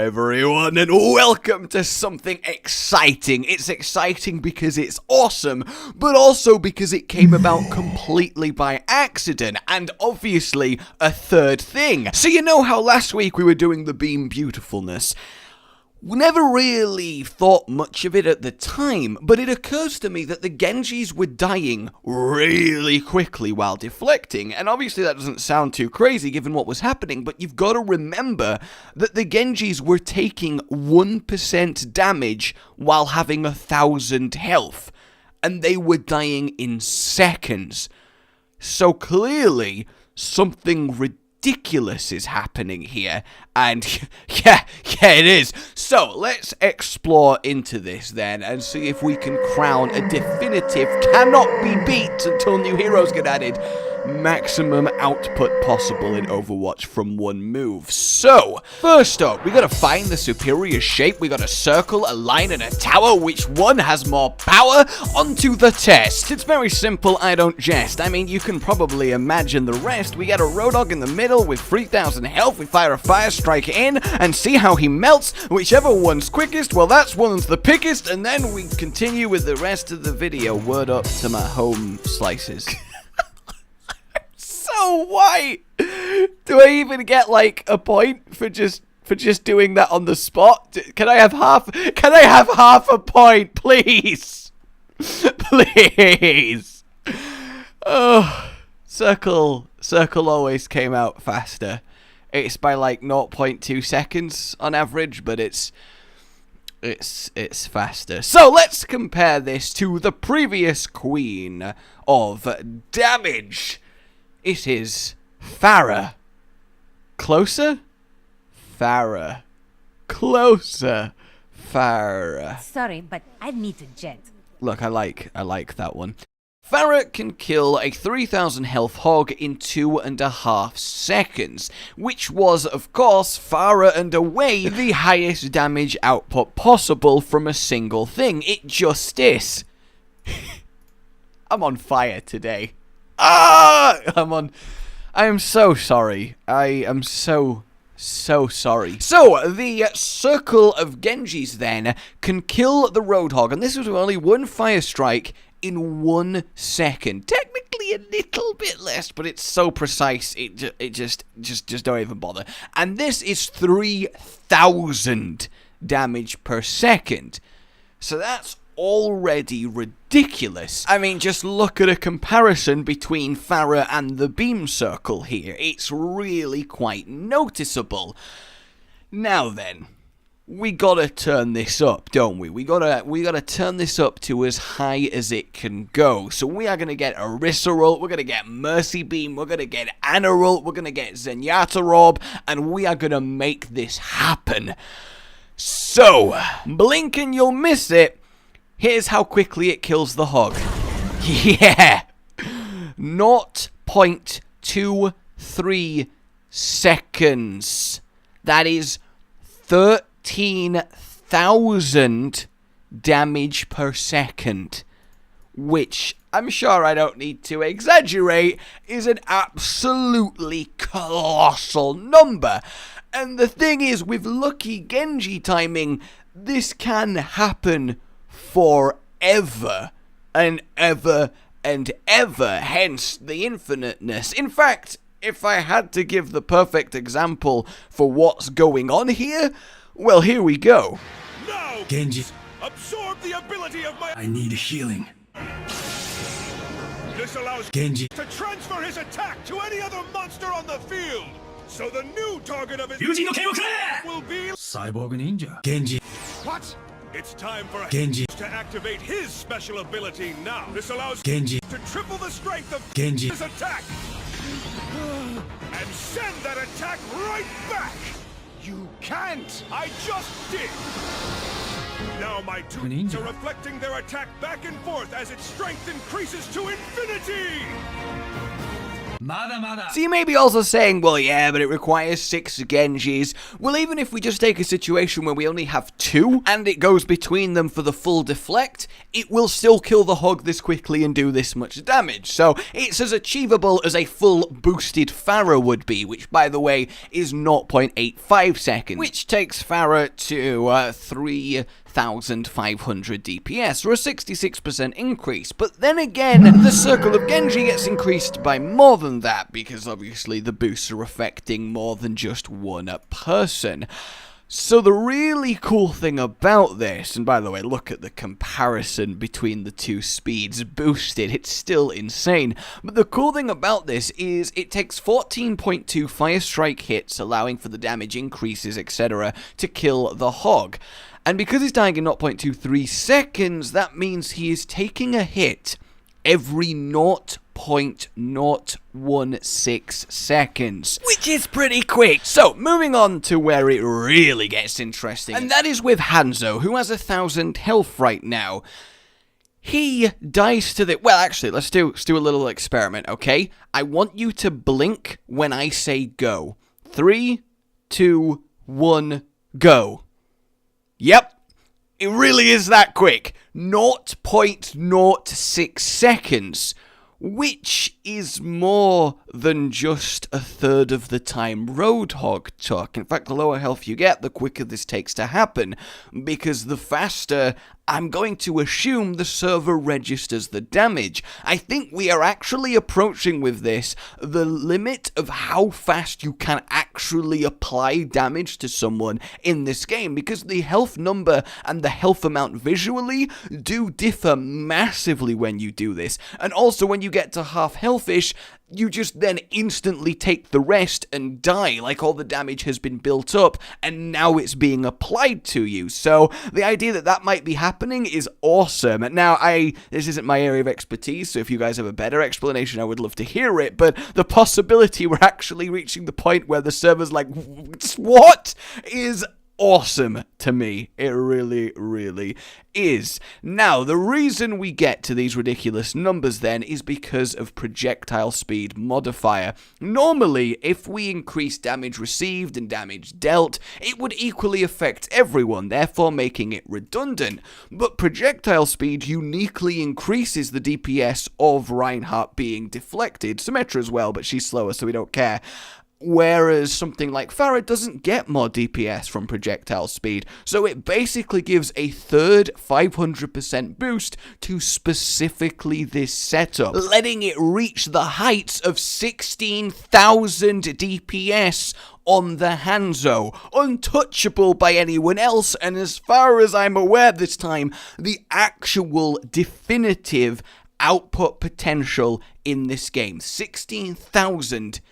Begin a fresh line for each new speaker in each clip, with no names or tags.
everyone, and welcome to something exciting. It's exciting because it's awesome, but also because it came about completely by accident, and obviously a third thing. So you know how last week we were doing the beam beautifulness? We never really thought much of it at the time, but it occurs to me that the Genjis were dying really quickly while deflecting, and obviously that doesn't sound too crazy given what was happening, but you've got to remember that the Genjis were taking 1% damage while having 1,000 health, and they were dying in seconds. So clearly, something ridiculous is happening here, and yeah, it is. So let's explore into this then and see if we can crown a definitive, cannot be beat until new heroes get added, maximum output possible in Overwatch from one move. So first up, we gotta find the superior shape. We got a circle, a line, and a tower. Which one has more power? Onto the test. It's very simple, I don't jest. I mean, you can probably imagine the rest. We get a Roadhog in the middle with 3,000 health. We fire a fire strike in and see how he melts. Whichever one's quickest, well, that's one's the pickest, and then we continue with the rest of the video. Word up to my home slices. So why do I even get like a point for just doing that on the spot? Can I have half a point, please? Please. Oh, circle always came out faster. It's by like 0.2 seconds on average, but it's faster. So let's compare this to the previous queen of damage. It is Pharah. Closer? Pharah. Closer. Pharah.
Sorry, but I need to jet.
Look, I like that one. Pharah can kill a 3,000 health hog in 2.5 seconds, which was, of course, far and away the highest damage output possible from a single thing. It just is. I'm on fire today. I am so sorry. I am so sorry. So, the circle of Genjis then can kill the Roadhog, and this was only one fire strike in 1 second. Technically a little bit less, but it's so precise, it just don't even bother. And this is 3,000 damage per second. So that's already ridiculous. I mean, just look at a comparison between Pharah and the beam circle here. It's really quite noticeable. Now then, we gotta turn this up, don't we? We gotta turn this up to as high as it can go. So we are gonna get Orisa ult, we're gonna get Mercy Beam, we're gonna get Ana ult, we're gonna get Zenyatta Orb, and we are gonna make this happen. So, blink and you'll miss it. Here's how quickly it kills the hog. Yeah! 0.23 seconds. That is 13,000 damage per second. Which, I'm sure I don't need to exaggerate, is an absolutely colossal number. And the thing is, with lucky Genji timing, this can happen forever and ever and ever, hence the infiniteness. In fact, if I had to give the perfect example for what's going on here, well, here we go.
Now,
Genji,
absorb the ability of my...
I need healing.
This allows
Genji,
to transfer his attack to any other monster on the field. So the new target of his will be...
Cyborg Ninja. Genji,
What? It's time for
Genji,
to activate his special ability now. This allows
Genji,
to triple the strength of
Genji.
his attack. And send that attack right back. You can't. I just did. Now my two
Ninja.
are reflecting their attack back and forth as its strength increases to infinity.
Mada mada.
So you may be also saying, well, yeah, but it requires 6 Genjis. Well, even if we just take a situation where we only have 2, and it goes between them for the full deflect, it will still kill the Hog this quickly and do this much damage. So it's as achievable as a full boosted Pharah would be, which, by the way, is 0.85 seconds, which takes Pharah to 3,500 DPS, or a 66% increase. But then again, the Circle of Genji gets increased by more than that, because obviously the boosts are affecting more than just one person. So the really cool thing about this, and by the way, look at the comparison between the two speeds boosted, it's still insane, but the cool thing about this is it takes 14.2 Fire Strike hits, allowing for the damage increases, etc., to kill the Hog. And because he's dying in 0.23 seconds, that means he is taking a hit every 0.016 seconds, which is pretty quick. So, moving on to where it really gets interesting, and that is with Hanzo, who has 1,000 health right now. He dies to the... Well, actually, let's do a little experiment, okay? I want you to blink when I say go. 3, 2, 1, go. Yep. It really is that quick. 0.06 seconds, which is more than just a third of the time Roadhog took. In fact, the lower health you get, the quicker this takes to happen, because the faster, I'm going to assume, the server registers the damage. I think we are actually approaching with this the limit of how fast you can actually apply damage to someone in this game, because the health number and the health amount visually do differ massively when you do this. And also when you get to half healthish, you just then instantly take the rest and die, like all the damage has been built up and now it's being applied to you. So the idea that that might be happening is awesome. Now, this isn't my area of expertise, so if you guys have a better explanation, I would love to hear it, but the possibility we're actually reaching the point where the server's like, what, is awesome to me. It really, really is. Now, the reason we get to these ridiculous numbers then is because of projectile speed modifier. Normally, if we increase damage received and damage dealt, it would equally affect everyone, therefore making it redundant. But projectile speed uniquely increases the DPS of Reinhardt being deflected. Symmetra as well, but she's slower, so we don't care. Whereas something like Pharah doesn't get more DPS from projectile speed, so it basically gives a third 500% boost to specifically this setup, letting it reach the heights of 16,000 DPS on the Hanzo, untouchable by anyone else, and as far as I'm aware this time, the actual definitive output potential in this game. 16,000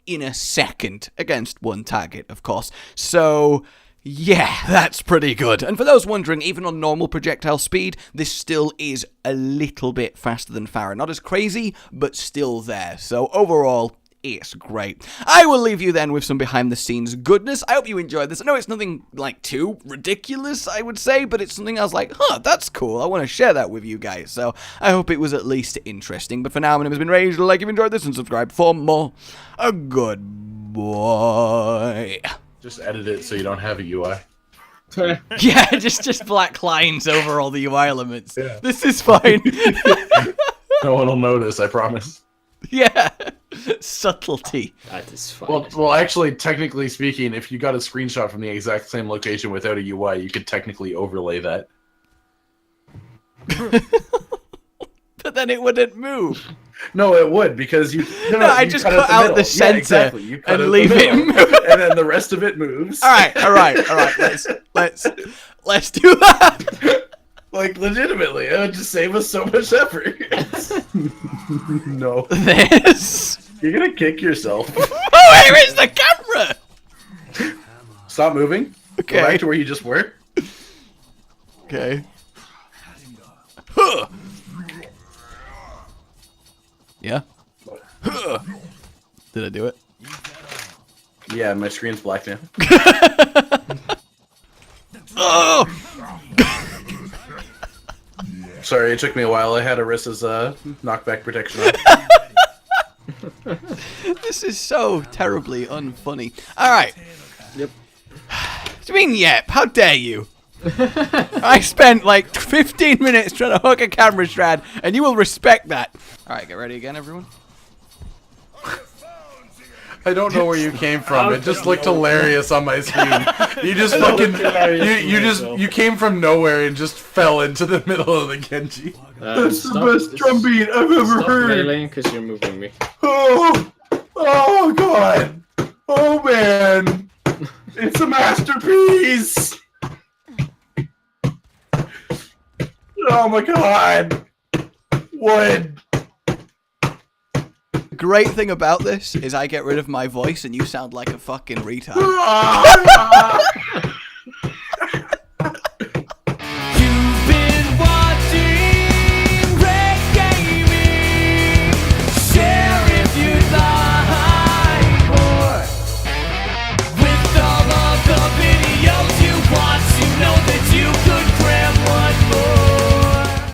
in a second against one target, of course. So, yeah, that's pretty good. And for those wondering, even on normal projectile speed, this still is a little bit faster than Pharah. Not as crazy, but still there. So overall, it's great. I will leave you then with some behind the scenes goodness. I hope you enjoyed this. I know it's nothing like too ridiculous, I would say, but it's something I was like, huh, that's cool. I want to share that with you guys. So I hope it was at least interesting. But for now, my name has been Rage. Like if you enjoyed this and subscribe for more. A good boy.
Just edit it so you don't have a UI.
Yeah, just black lines over all the UI elements.
Yeah.
This is fine.
No one will notice, I promise.
Yeah. Subtlety.
That is fine.
Well, actually, technically speaking, if you got a screenshot from the exact same location without a UI, you could technically overlay that.
But then it wouldn't move.
No, it would, because you... No,
I just cut out the center
exactly. You cut
and leave it move.
And then the rest of it moves.
Alright. Let's do that.
Like, legitimately, it would just save us so much effort. No.
This.
You're gonna kick yourself.
Oh, where is the camera?
Stop moving.
Okay.
Go back to where you just were.
Okay. Huh. Yeah. Huh. Did I do it?
Yeah, my screen's blacked now.
Oh!
Sorry, it took me a while. I had Arissa's knockback protection on.
This is so terribly unfunny. Alright.
Yep.
What do you mean, yep? How dare you? I spent like 15 minutes trying to hook a camera strand, and you will respect that. Alright, get ready again, everyone.
I don't know where you came from. It just looked hilarious on my screen. You just fucking you came from nowhere and just fell into the middle of the Genji.
That's the best drum beat I've ever heard. Because you're moving me.
Oh god. Oh man. It's a masterpiece. Oh my god. Wood.
The great thing about this is I get rid of my voice and you sound like a fucking retard.